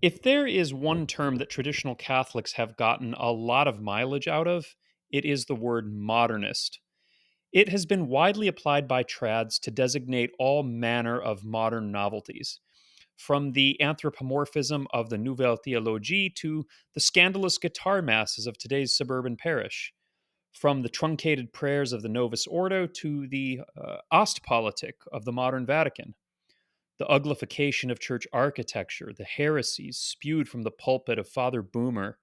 If there is one term that traditional Catholics have gotten a lot of mileage out of, it is the word modernist. It has been widely applied by trads to designate all manner of modern novelties, from the anthropomorphism of the Nouvelle Theologie to the scandalous guitar masses of today's suburban parish, from the truncated prayers of the Novus Ordo to the Ostpolitik of the modern Vatican, the uglification of church architecture, the heresies spewed from the pulpit of Father Boomer,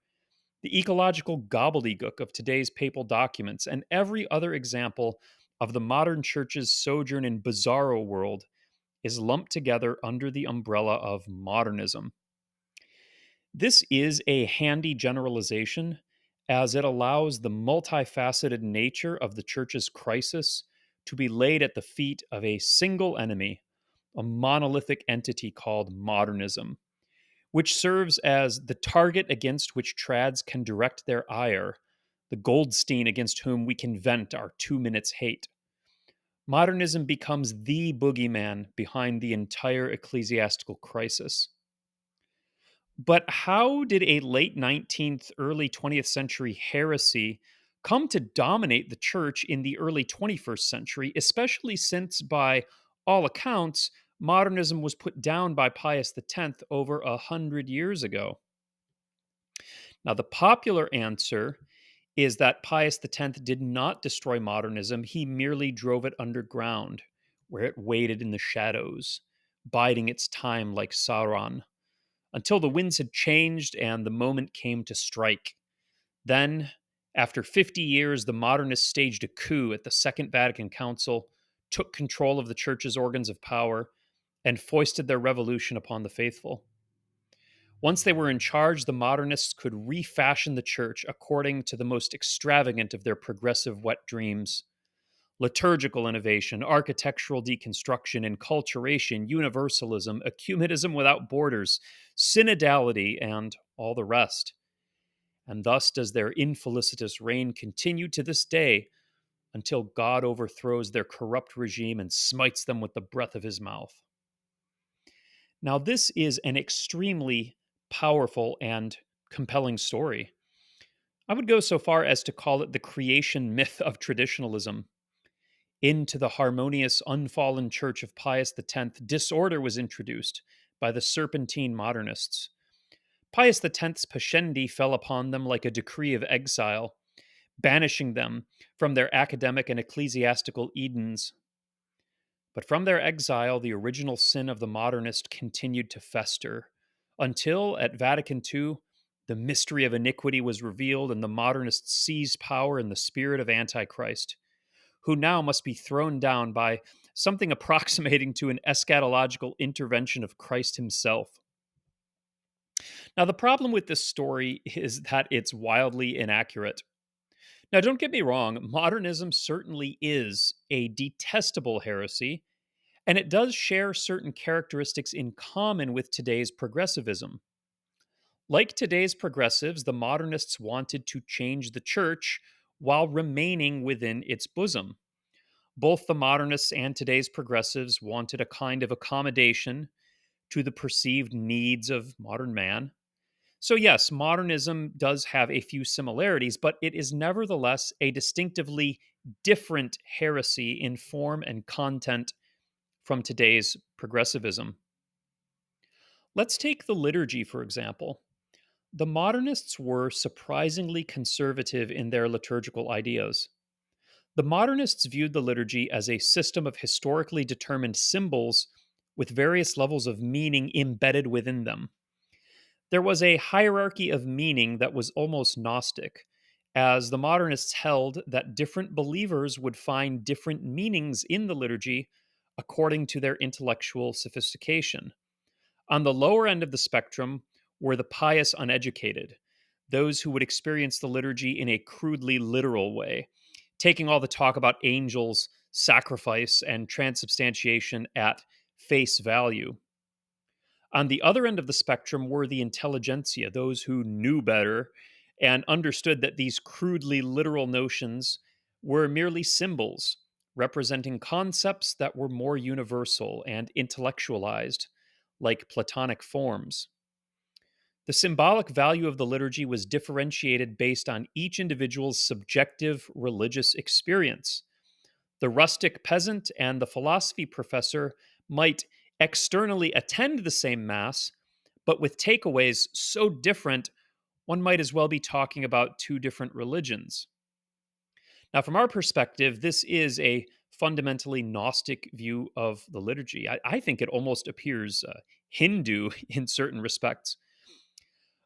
the ecological gobbledygook of today's papal documents, and every other example of the modern church's sojourn in bizarro world is lumped together under the umbrella of modernism. This is a handy generalization as it allows the multifaceted nature of the church's crisis to be laid at the feet of a single enemy, a monolithic entity called modernism, which serves as the target against which trads can direct their ire, the Goldstein against whom we can vent our 2 minutes hate. Modernism becomes the boogeyman behind the entire ecclesiastical crisis. But how did a late 19th, early 20th century heresy come to dominate the church in the early 21st century, especially since, by all accounts, modernism was put down by Pius X over 100 years ago? Now, the popular answer is that Pius X did not destroy modernism, he merely drove it underground, where it waited in the shadows, biding its time like Sauron until the winds had changed and the moment came to strike. Then, after 50 years, the modernists staged a coup at the Second Vatican Council, took control of the church's organs of power, and foisted their revolution upon the faithful. Once they were in charge, the modernists could refashion the church according to the most extravagant of their progressive wet dreams: liturgical innovation, architectural deconstruction, enculturation, universalism, ecumenism without borders, synodality, and all the rest. And thus does their infelicitous reign continue to this day until God overthrows their corrupt regime and smites them with the breath of his mouth. Now, this is an extremely powerful and compelling story. I would go so far as to call it the creation myth of traditionalism. Into the harmonious, unfallen church of Pius X, disorder was introduced by the serpentine modernists. Pius X's pascendi fell upon them like a decree of exile, banishing them from their academic and ecclesiastical Edens. But from their exile, the original sin of the modernist continued to fester until, at Vatican II, the mystery of iniquity was revealed and the modernists seized power in the spirit of Antichrist, who now must be thrown down by something approximating to an eschatological intervention of Christ himself. Now, the problem with this story is that it's wildly inaccurate. Now, don't get me wrong, modernism certainly is a detestable heresy, and it does share certain characteristics in common with today's progressivism. Like today's progressives, the modernists wanted to change the church while remaining within its bosom. Both the modernists and today's progressives wanted a kind of accommodation to the perceived needs of modern man. So, yes, modernism does have a few similarities, but it is nevertheless a distinctively different heresy in form and content from today's progressivism. Let's take the liturgy, for example. The modernists were surprisingly conservative in their liturgical ideas. The modernists viewed the liturgy as a system of historically determined symbols with various levels of meaning embedded within them. There was a hierarchy of meaning that was almost Gnostic, as the modernists held that different believers would find different meanings in the liturgy according to their intellectual sophistication. On the lower end of the spectrum were the pious uneducated, those who would experience the liturgy in a crudely literal way, taking all the talk about angels, sacrifice, and transubstantiation at face value. On the other end of the spectrum were the intelligentsia, those who knew better and understood that these crudely literal notions were merely symbols representing concepts that were more universal and intellectualized, like Platonic forms. The symbolic value of the liturgy was differentiated based on each individual's subjective religious experience. The rustic peasant and the philosophy professor might externally attend the same Mass, but with takeaways so different, one might as well be talking about two different religions. Now, from our perspective, this is a fundamentally Gnostic view of the liturgy. I think it almost appears Hindu in certain respects.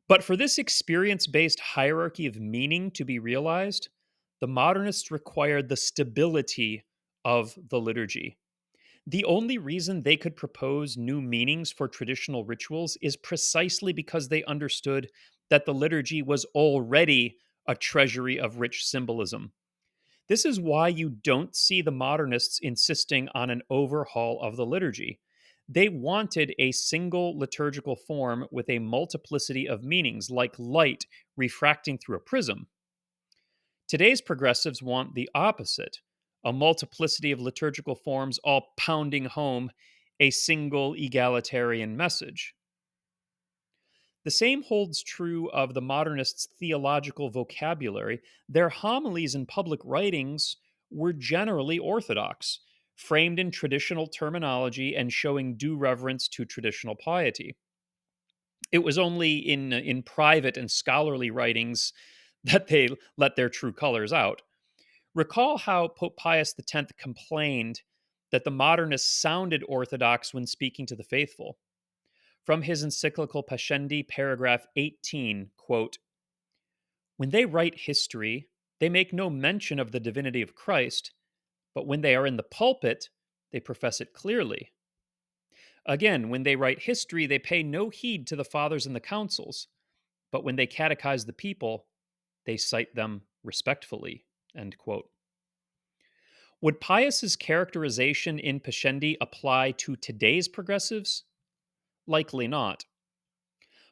But for this experience based hierarchy of meaning to be realized, the modernists required the stability of the liturgy. The only reason they could propose new meanings for traditional rituals is precisely because they understood that the liturgy was already a treasury of rich symbolism. This is why you don't see the modernists insisting on an overhaul of the liturgy. They wanted a single liturgical form with a multiplicity of meanings, like light refracting through a prism. Today's progressives want the opposite, a multiplicity of liturgical forms all pounding home a single egalitarian message. The same holds true of the modernists' theological vocabulary. Their homilies and public writings were generally orthodox, framed in traditional terminology and showing due reverence to traditional piety. It was only in private and scholarly writings that they let their true colors out. Recall how Pope Pius X complained that the modernists sounded orthodox when speaking to the faithful. From his encyclical Pascendi, paragraph 18, quote, "When they write history, they make no mention of the divinity of Christ, but when they are in the pulpit, they profess it clearly. Again, when they write history, they pay no heed to the fathers and the councils, but when they catechize the people, they cite them respectfully." End quote. Would Pius's characterization in Pascendi apply to today's progressives? Likely not.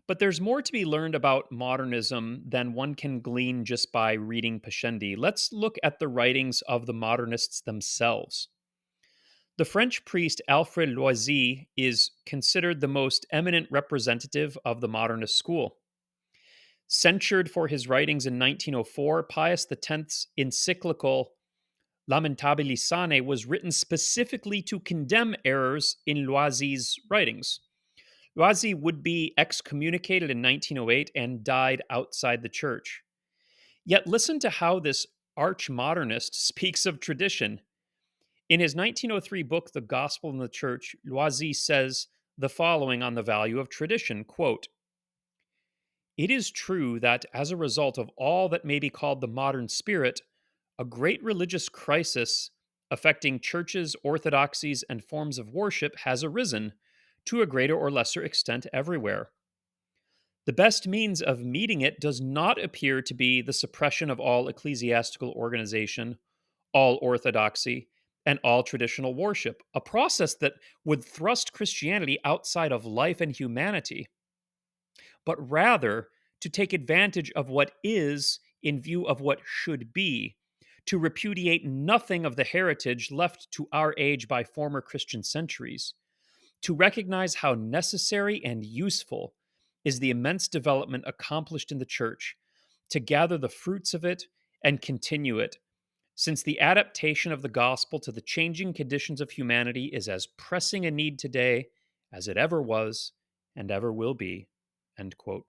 But there's more to be learned about modernism than one can glean just by reading Pascendi. Let's look at the writings of the modernists themselves. The French priest Alfred Loisy is considered the most eminent representative of the modernist school. Censured for his writings in 1904, Pius X's encyclical Lamentabilisane was written specifically to condemn errors in Loisy's writings. Loisy would be excommunicated in 1908 and died outside the church. Yet listen to how this arch modernist speaks of tradition. In his 1903 book, The Gospel and the Church, Loisy says the following on the value of tradition, quote, "It is true that as a result of all that may be called the modern spirit, a great religious crisis affecting churches, orthodoxies, and forms of worship has arisen to a greater or lesser extent everywhere. The best means of meeting it does not appear to be the suppression of all ecclesiastical organization, all orthodoxy, and all traditional worship, a process that would thrust Christianity outside of life and humanity, but rather to take advantage of what is in view of what should be, to repudiate nothing of the heritage left to our age by former Christian centuries, to recognize how necessary and useful is the immense development accomplished in the church, to gather the fruits of it and continue it, since the adaptation of the gospel to the changing conditions of humanity is as pressing a need today as it ever was and ever will be." End quote.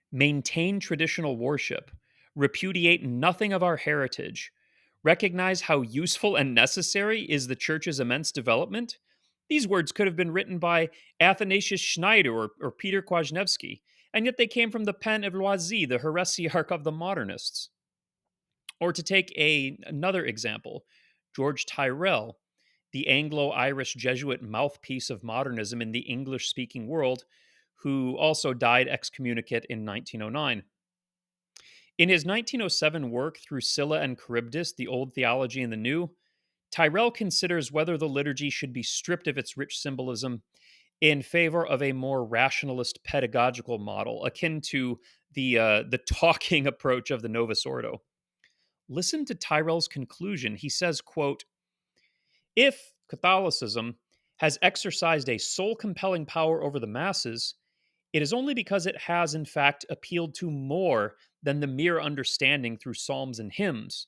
Maintain traditional worship, repudiate nothing of our heritage, recognize how useful and necessary is the church's immense development. These words could have been written by Athanasius Schneider or Peter Kwasniewski, and yet they came from the pen of Loisy, the heresiarch of the modernists. Or to take another example, George Tyrrell, the Anglo Irish Jesuit mouthpiece of modernism in the English speaking world, who also died excommunicate in 1909. In his 1907 work, Through Scylla and Charybdis, The Old Theology and the New, Tyrrell considers whether the liturgy should be stripped of its rich symbolism in favor of a more rationalist pedagogical model, akin to the talking approach of the Novus Ordo. Listen to Tyrrell's conclusion. He says, quote, "If Catholicism has exercised a soul compelling power over the masses, It is only because it has, in fact, appealed to more than the mere understanding through psalms and hymns,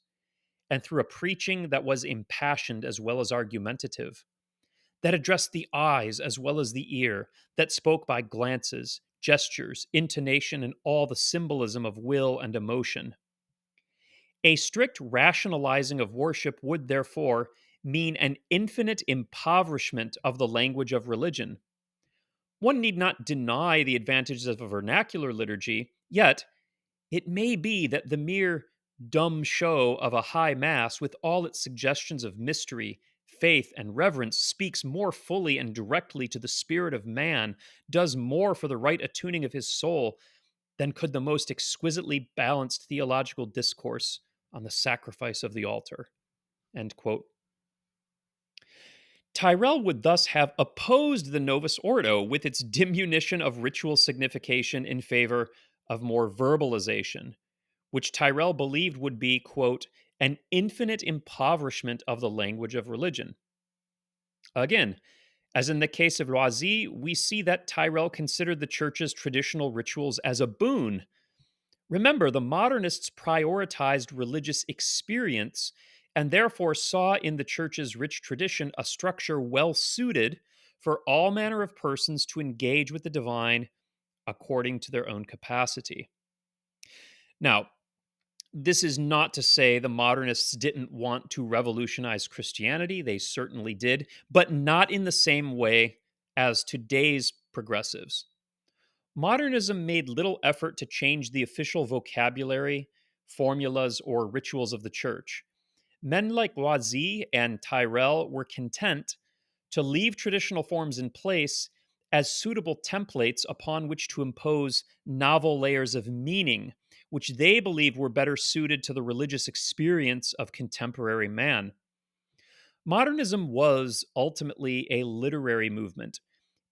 and through a preaching that was impassioned as well as argumentative, that addressed the eyes as well as the ear, that spoke by glances, gestures, intonation, and all the symbolism of will and emotion. A strict rationalizing of worship would, therefore, mean an infinite impoverishment of the language of religion. One need not deny the advantages of a vernacular liturgy, yet it may be that the mere dumb show of a high mass, with all its suggestions of mystery, faith, and reverence, speaks more fully and directly to the spirit of man, does more for the right attuning of his soul than could the most exquisitely balanced theological discourse on the sacrifice of the altar. End quote. Tyrrell would thus have opposed the Novus Ordo with its diminution of ritual signification in favor of more verbalization, which Tyrrell believed would be, quote, an infinite impoverishment of the language of religion. Again, as in the case of Loisy, we see that Tyrrell considered the church's traditional rituals as a boon. Remember, the modernists prioritized religious experience and therefore saw in the church's rich tradition a structure well suited for all manner of persons to engage with the divine according to their own capacity. Now, this is not to say the modernists didn't want to revolutionize Christianity. They certainly did, but not in the same way as today's progressives. Modernism made little effort to change the official vocabulary, formulas, or rituals of the church. Men like Loisy and Tyrrell were content to leave traditional forms in place as suitable templates upon which to impose novel layers of meaning, which they believed were better suited to the religious experience of contemporary man. Modernism was ultimately a literary movement,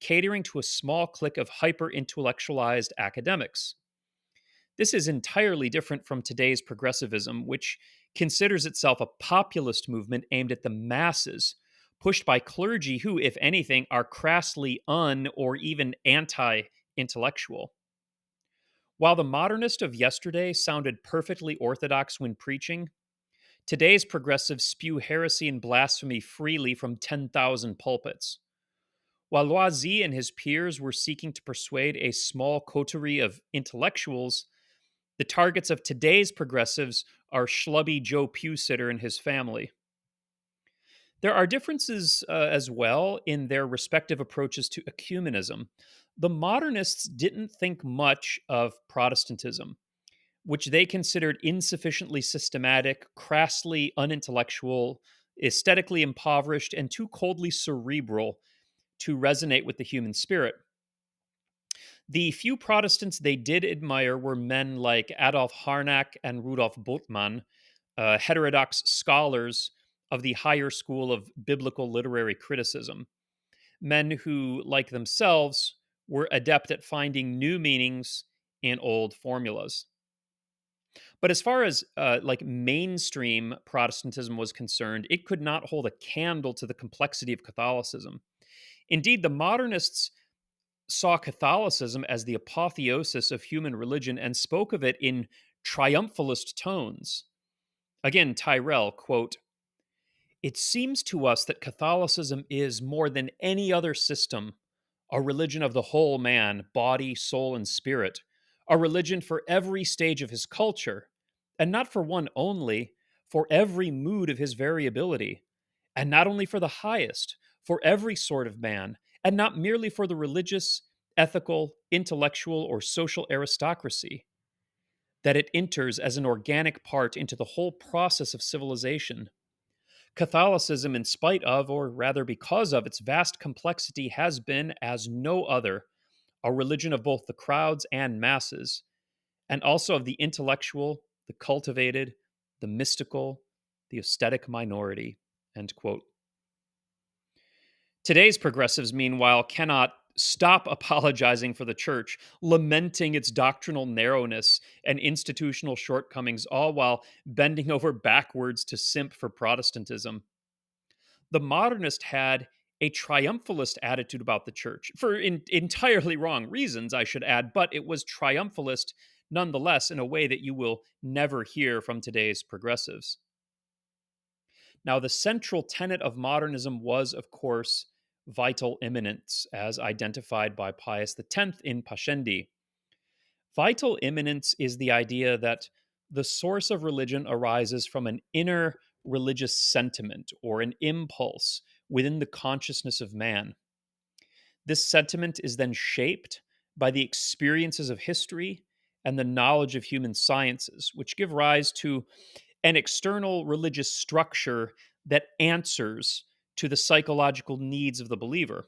catering to a small clique of hyper intellectualized academics. This is entirely different from today's progressivism, which considers itself a populist movement aimed at the masses, pushed by clergy who, if anything, are crassly or even anti intellectual. While the modernist of yesterday sounded perfectly orthodox when preaching, today's progressives spew heresy and blasphemy freely from 10,000 pulpits. While Loisy and his peers were seeking to persuade a small coterie of intellectuals, the targets of today's progressives are schlubby Joe Pewsitter and his family. There are differences as well in their respective approaches to ecumenism. The modernists didn't think much of Protestantism, which they considered insufficiently systematic, crassly unintellectual, aesthetically impoverished, and too coldly cerebral to resonate with the human spirit. The few Protestants they did admire were men like Adolf Harnack and Rudolf Bultmann, heterodox scholars of the higher school of biblical literary criticism, men who, like themselves, were adept at finding new meanings in old formulas. But as far as like mainstream Protestantism was concerned, it could not hold a candle to the complexity of Catholicism. Indeed, the modernists saw Catholicism as the apotheosis of human religion and spoke of it in triumphalist tones. Again, Tyrrell, quote, it seems to us that Catholicism is, more than any other system, a religion of the whole man, body, soul, and spirit, a religion for every stage of his culture, and not for one only, for every mood of his variability, and not only for the highest, for every sort of man, and not merely for the religious, ethical, intellectual, or social aristocracy, that it enters as an organic part into the whole process of civilization. Catholicism, in spite of, or rather because of, its vast complexity, has been, as no other, a religion of both the crowds and masses, and also of the intellectual, the cultivated, the mystical, the aesthetic minority. End quote. Today's progressives, meanwhile, cannot stop apologizing for the church, lamenting its doctrinal narrowness and institutional shortcomings, all while bending over backwards to simp for Protestantism. The modernist had a triumphalist attitude about the church for entirely wrong reasons, I should add, but it was triumphalist nonetheless in a way that you will never hear from today's progressives. Now, the central tenet of modernism was, of course, vital immanence, as identified by Pius X in Pascendi. Vital immanence is the idea that the source of religion arises from an inner religious sentiment or an impulse within the consciousness of man. This sentiment is then shaped by the experiences of history and the knowledge of human sciences, which give rise to an external religious structure that answers to the psychological needs of the believer.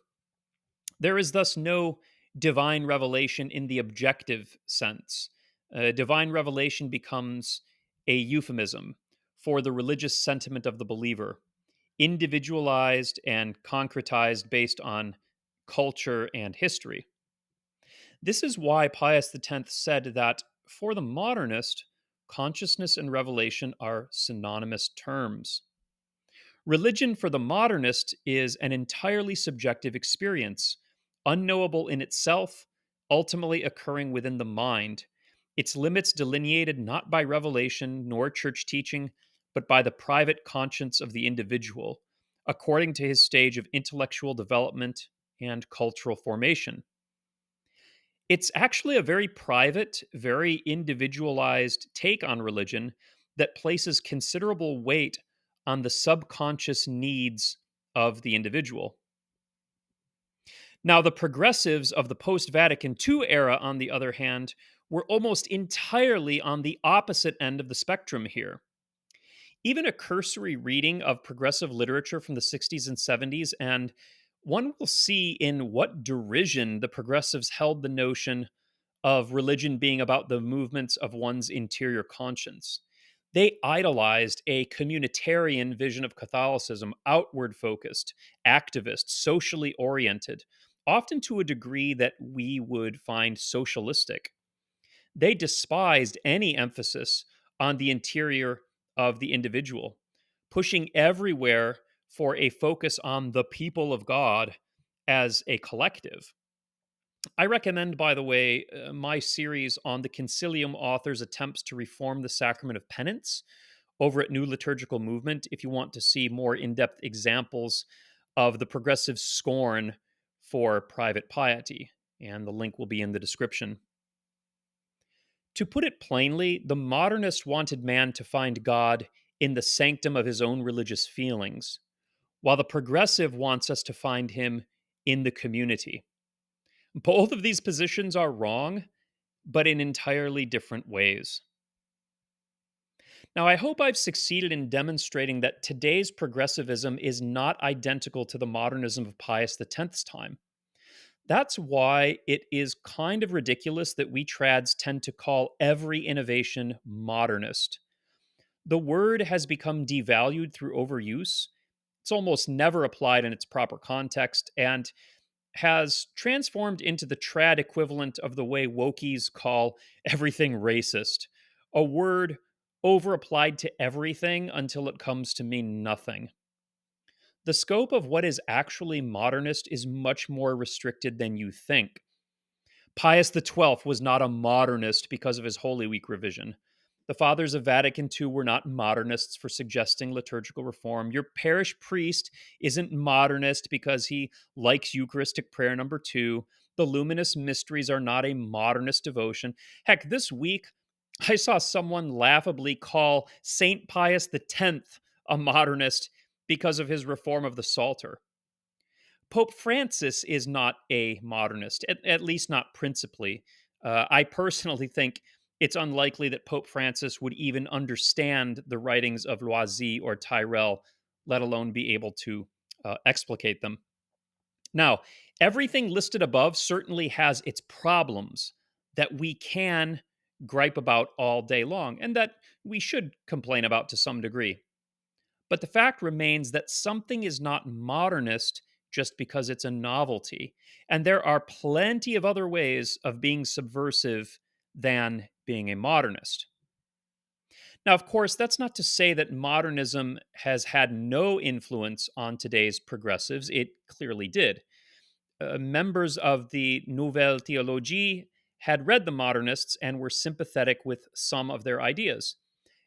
There is thus no divine revelation in the objective sense. Divine revelation becomes a euphemism for the religious sentiment of the believer, individualized and concretized based on culture and history. This is why Pius X said that for the modernist, consciousness and revelation are synonymous terms. Religion for the modernist is an entirely subjective experience, unknowable in itself, ultimately occurring within the mind, its limits delineated not by revelation nor church teaching, but by the private conscience of the individual, according to his stage of intellectual development and cultural formation. It's actually a very private, very individualized take on religion that places considerable weight on the subconscious needs of the individual. Now, the progressives of the post Vatican II era, on the other hand, were almost entirely on the opposite end of the spectrum here. Even a cursory reading of progressive literature from the 60s and 70s, and one will see in what derision the progressives held the notion of religion being about the movements of one's interior conscience. They idolized a communitarian vision of Catholicism, outward focused, activist, socially oriented, often to a degree that we would find socialistic. They despised any emphasis on the interior of the individual, pushing everywhere for a focus on the people of God as a collective. I recommend, by the way, my series on the Concilium authors' attempts to reform the sacrament of penance over at New Liturgical Movement if you want to see more in depth examples of the progressive scorn for private piety. And the link will be in the description. To put it plainly, the modernist wanted man to find God in the sanctum of his own religious feelings, while the progressive wants us to find him in the community. Both of these positions are wrong, but in entirely different ways. Now, I hope I've succeeded in demonstrating that today's progressivism is not identical to the modernism of Pius X's time. That's why it is kind of ridiculous that we trads tend to call every innovation modernist. The word has become devalued through overuse. It's almost never applied in its proper context, and has transformed into the trad equivalent of the way wokies call everything racist, a word over applied to everything until it comes to mean nothing. The scope of what is actually modernist is much more restricted than you think. Pius XII was not a modernist because of his Holy Week revision. The fathers of Vatican II were not modernists for suggesting liturgical reform. Your parish priest isn't modernist because he likes Eucharistic prayer number 2. The luminous mysteries are not a modernist devotion. Heck, this week I saw someone laughably call St. Pius X a modernist because of his reform of the Psalter. Pope Francis is not a modernist, at least not principally. I personally think it's unlikely that Pope Francis would even understand the writings of Loisy or Tyrrell, let alone be able to explicate them. Now, everything listed above certainly has its problems that we can gripe about all day long and that we should complain about to some degree. But the fact remains that something is not modernist just because it's a novelty. And there are plenty of other ways of being subversive than being a modernist. Now, of course, that's not to say that modernism has had no influence on today's progressives. It clearly did. Members of the Nouvelle Theologie had read the modernists and were sympathetic with some of their ideas.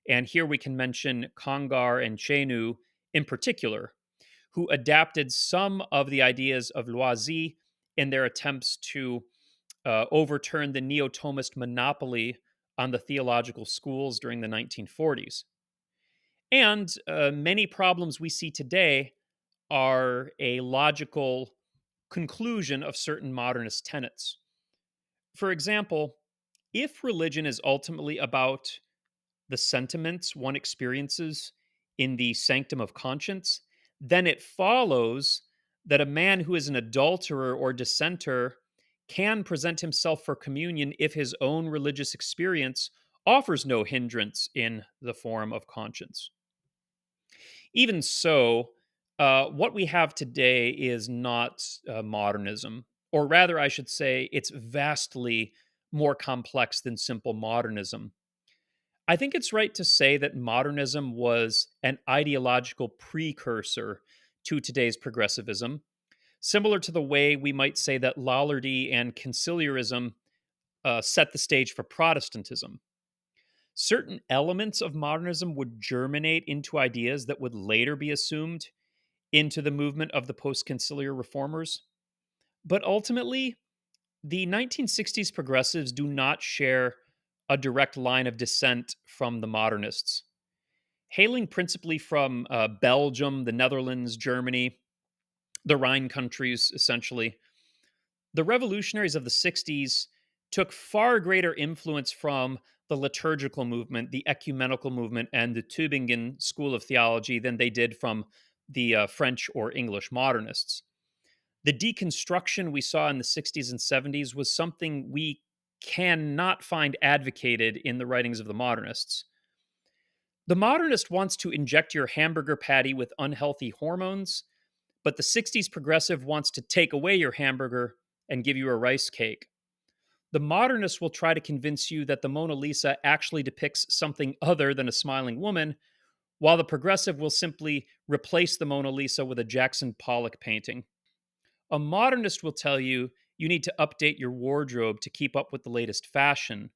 And here we can mention Congar and Chenu in particular, who adapted some of the ideas of Loisy in their attempts to overturn the neo Thomist monopoly on the theological schools during the 1940s. And many problems we see today are a logical conclusion of certain modernist tenets. For example, if religion is ultimately about the sentiments one experiences in the sanctum of conscience, then it follows that a man who is an adulterer or dissenter can present himself for communion if his own religious experience offers no hindrance in the form of conscience. Even so, what we have today is not modernism, or rather, I should say, it's vastly more complex than simple modernism. I think it's right to say that modernism was an ideological precursor to today's progressivism, similar to the way we might say that Lollardy and conciliarism set the stage for Protestantism. Certain elements of modernism would germinate into ideas that would later be assumed into the movement of the post conciliar reformers. But ultimately, the 1960s progressives do not share a direct line of descent from the modernists. Hailing principally from Belgium, the Netherlands, Germany, the Rhine countries, essentially, the revolutionaries of the 60s took far greater influence from the liturgical movement, the ecumenical movement, and the Tübingen school of theology than they did from the French or English modernists. The deconstruction we saw in the 60s and 70s was something we cannot find advocated in the writings of the modernists. The modernist wants to inject your hamburger patty with unhealthy hormones, but the 60s progressive wants to take away your hamburger and give you a rice cake. The modernist will try to convince you that the Mona Lisa actually depicts something other than a smiling woman, while the progressive will simply replace the Mona Lisa with a Jackson Pollock painting. A modernist will tell you you need to update your wardrobe to keep up with the latest fashion.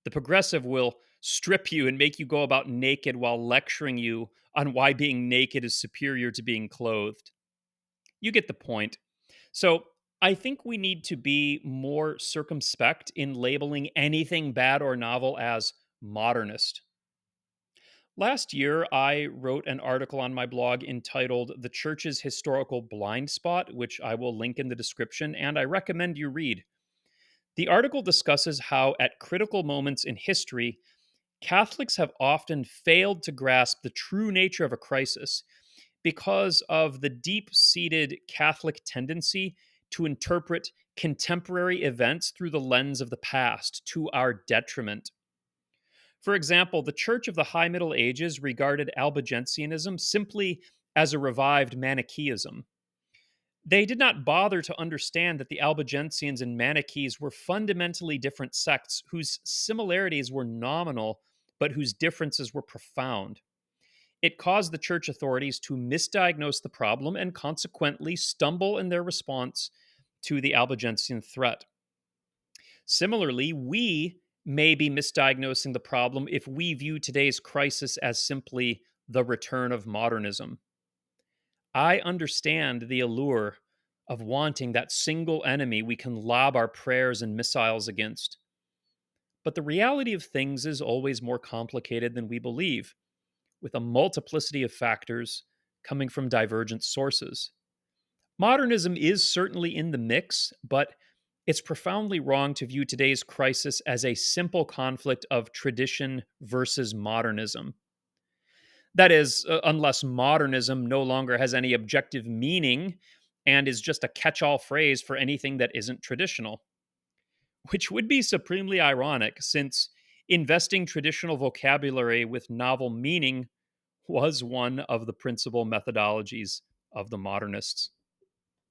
The progressive will strip you and make you go about naked while lecturing you on why being naked is superior to being clothed. You get the point. So, I think we need to be more circumspect in labeling anything bad or novel as modernist. Last year, I wrote an article on my blog entitled The Church's Historical Blind Spot, which I will link in the description, and I recommend you read. The article discusses how, at critical moments in history, Catholics have often failed to grasp the true nature of a crisis because of the deep seated Catholic tendency to interpret contemporary events through the lens of the past to our detriment. For example, the Church of the High Middle Ages regarded Albigensianism simply as a revived Manichaeism. They did not bother to understand that the Albigensians and Manichees were fundamentally different sects whose similarities were nominal, but whose differences were profound. It caused the church authorities to misdiagnose the problem and consequently stumble in their response to the Albigensian threat. Similarly, we may be misdiagnosing the problem if we view today's crisis as simply the return of modernism. I understand the allure of wanting that single enemy we can lob our prayers and missiles against. But the reality of things is always more complicated than we believe, with a multiplicity of factors coming from divergent sources. Modernism is certainly in the mix, but it's profoundly wrong to view today's crisis as a simple conflict of tradition versus modernism. That is, unless modernism no longer has any objective meaning and is just a catch all phrase for anything that isn't traditional, which would be supremely ironic since investing traditional vocabulary with novel meaning was one of the principal methodologies of the modernists.